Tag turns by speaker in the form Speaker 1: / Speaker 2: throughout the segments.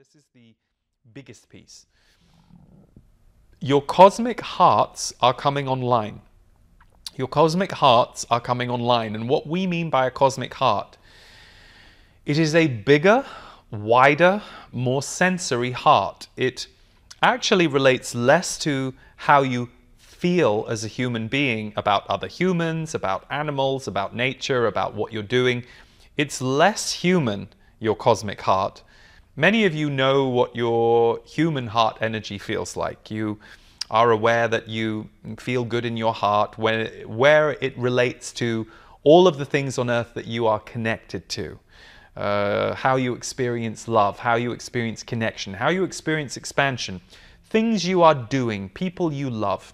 Speaker 1: this is the biggest piece. Your cosmic hearts are coming online. Your cosmic hearts are coming online. And what we mean by a cosmic heart, it is a bigger, wider, more sensory heart. It actually relates less to how you feel as a human being about other humans, about animals, about nature, about what you're doing. It's less human, your cosmic heart. Many of you know what your human heart energy feels like. You are aware that you feel good in your heart where it relates to all of the things on earth that you are connected to. How you experience love, how you experience connection, how you experience expansion, things you are doing, people you love.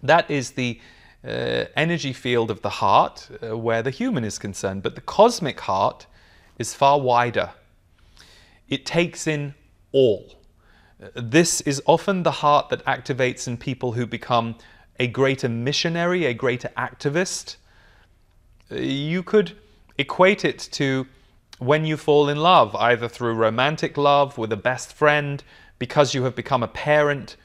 Speaker 1: That is the energy field of the heart where the human is concerned. But the cosmic heart is far wider. It takes in all. This is often the heart that activates in people who become a greater missionary, a greater activist. You could equate it to when you fall in love, either through romantic love with a best friend, because you have become a parent.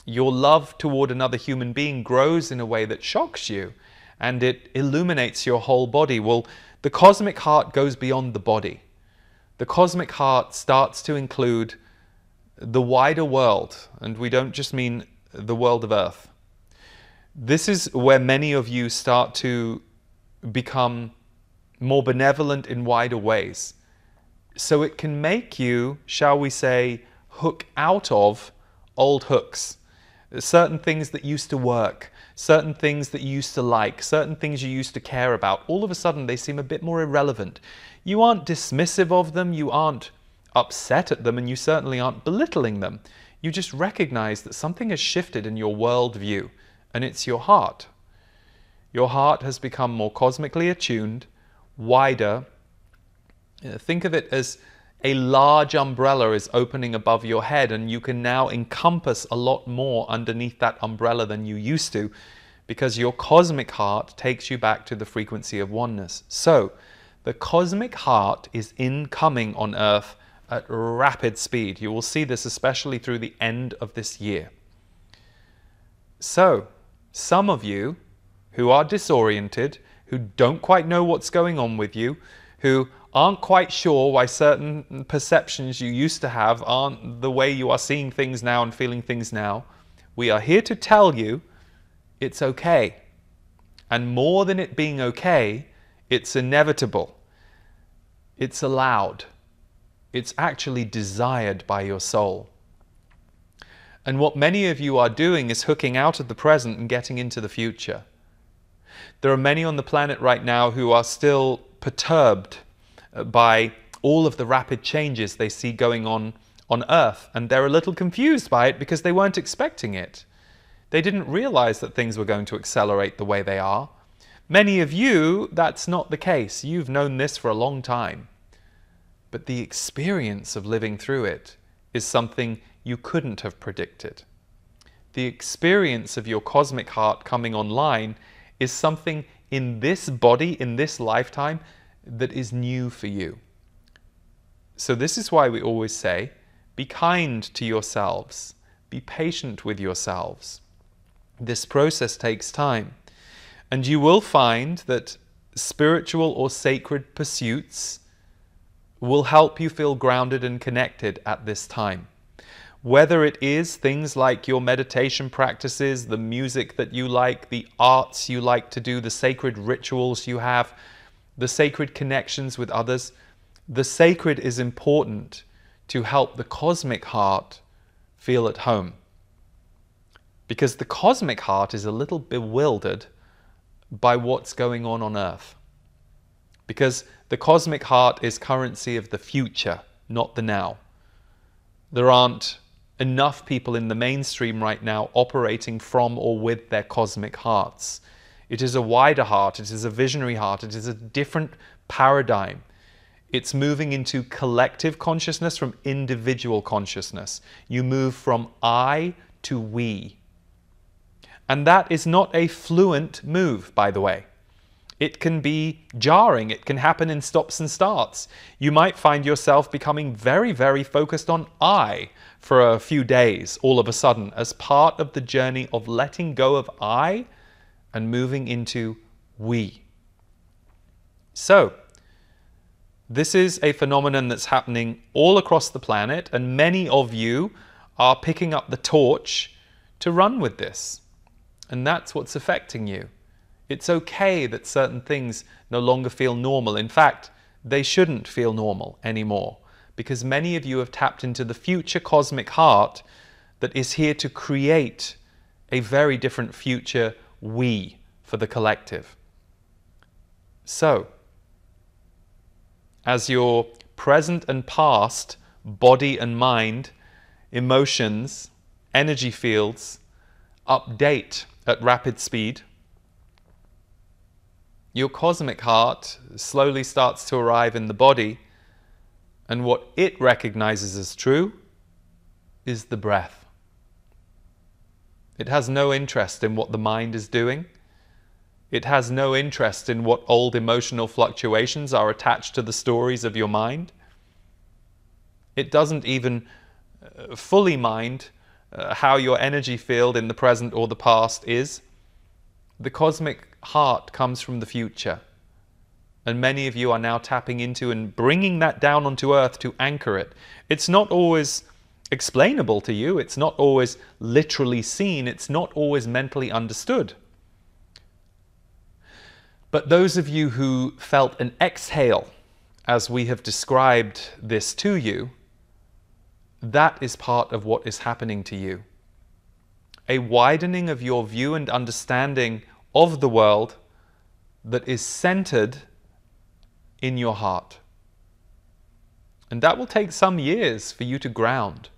Speaker 1: Your love toward another human being grows in a way that shocks you, and it illuminates your whole body. Well, the cosmic heart goes beyond the body. The cosmic heart starts to include the wider world, and we don't just mean the world of Earth. This is where many of you start to become more benevolent in wider ways. So it can make you, shall we say, hook out of old hooks. Certain things that used to work, certain things that you used to like, certain things you used to care about, all of a sudden they seem a bit more irrelevant. You aren't dismissive of them, you aren't upset at them, and you certainly aren't belittling them. You just recognize that something has shifted in your worldview, and it's your heart. Your heart has become more cosmically attuned, wider. Think of it as a large umbrella is opening above your head, and you can now encompass a lot more underneath that umbrella than you used to, because your cosmic heart takes you back to the frequency of oneness. So, the cosmic heart is incoming on Earth at rapid speed. You will see this especially through the end of this year. So, some of you who are disoriented, who don't quite know what's going on with you, who aren't quite sure why certain perceptions you used to have aren't the way you are seeing things now and feeling things now, we are here to tell you it's okay. And more than it being okay, it's inevitable. It's allowed. It's actually desired by your soul. And what many of you are doing is hooking out of the present and getting into the future. There are many on the planet right now who are still perturbed by all of the rapid changes they see going on Earth, and they're a little confused by it because they weren't expecting it. They didn't realize that things were going to accelerate the way they are. Many of you, that's not the case. You've known this for a long time. But the experience of living through it is something you couldn't have predicted. The experience of your cosmic heart coming online is something in this body, in this lifetime, that is new for you. So this is why we always say, be kind to yourselves, be patient with yourselves. This process takes time, and you will find that spiritual or sacred pursuits will help you feel grounded and connected at this time. Whether it is things like your meditation practices, the music that you like, the arts you like to do, the sacred rituals you have, the sacred connections with others, the sacred is important to help the cosmic heart feel at home. Because the cosmic heart is a little bewildered by what's going on Earth. Because the cosmic heart is currency of the future, not the now. There aren't enough people in the mainstream right now operating from or with their cosmic hearts. It is a wider heart, it is a visionary heart, it is a different paradigm. It's moving into collective consciousness from individual consciousness. You move from I to we. And that is not a fluent move, by the way. It can be jarring. It can happen in stops and starts. You might find yourself becoming very, very focused on I for a few days all of a sudden as part of the journey of letting go of I and moving into we. So, this is a phenomenon that's happening all across the planet, and many of you are picking up the torch to run with this. And that's what's affecting you. It's okay that certain things no longer feel normal. In fact, they shouldn't feel normal anymore, because many of you have tapped into the future cosmic heart that is here to create a very different future we for the collective. So, as your present and past, body and mind, emotions, energy fields update at rapid speed, your cosmic heart slowly starts to arrive in the body, and what it recognizes as true is the breath. It has no interest in what the mind is doing. It has no interest in what old emotional fluctuations are attached to the stories of your mind. It doesn't even fully mind how your energy field in the present or the past is. The cosmic heart comes from the future. And many of you are now tapping into and bringing that down onto earth to anchor it. It's not always explainable to you. It's not always literally seen. It's not always mentally understood. But those of you who felt an exhale as we have described this to you, that is part of what is happening to you. A widening of your view and understanding of the world that is centered in your heart. And that will take some years for you to ground.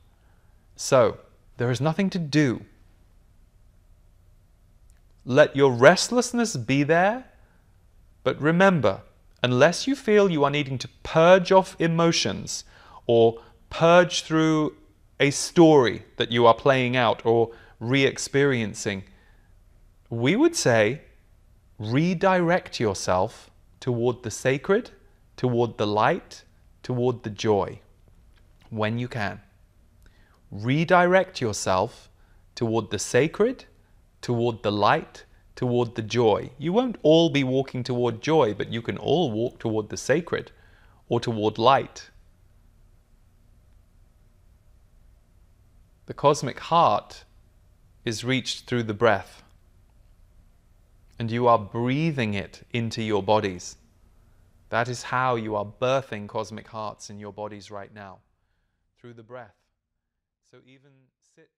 Speaker 1: So, there is nothing to do. Let your restlessness be there. But remember, unless you feel you are needing to purge off emotions or purge through a story that you are playing out or re-experiencing, we would say redirect yourself toward the sacred, toward the light, toward the joy when you can. Redirect yourself toward the sacred, toward the light, toward the joy. You won't all be walking toward joy, but you can all walk toward the sacred or toward light. The cosmic heart is reached through the breath, and you are breathing it into your bodies. That is how you are birthing cosmic hearts in your bodies right now, through the breath. So even sit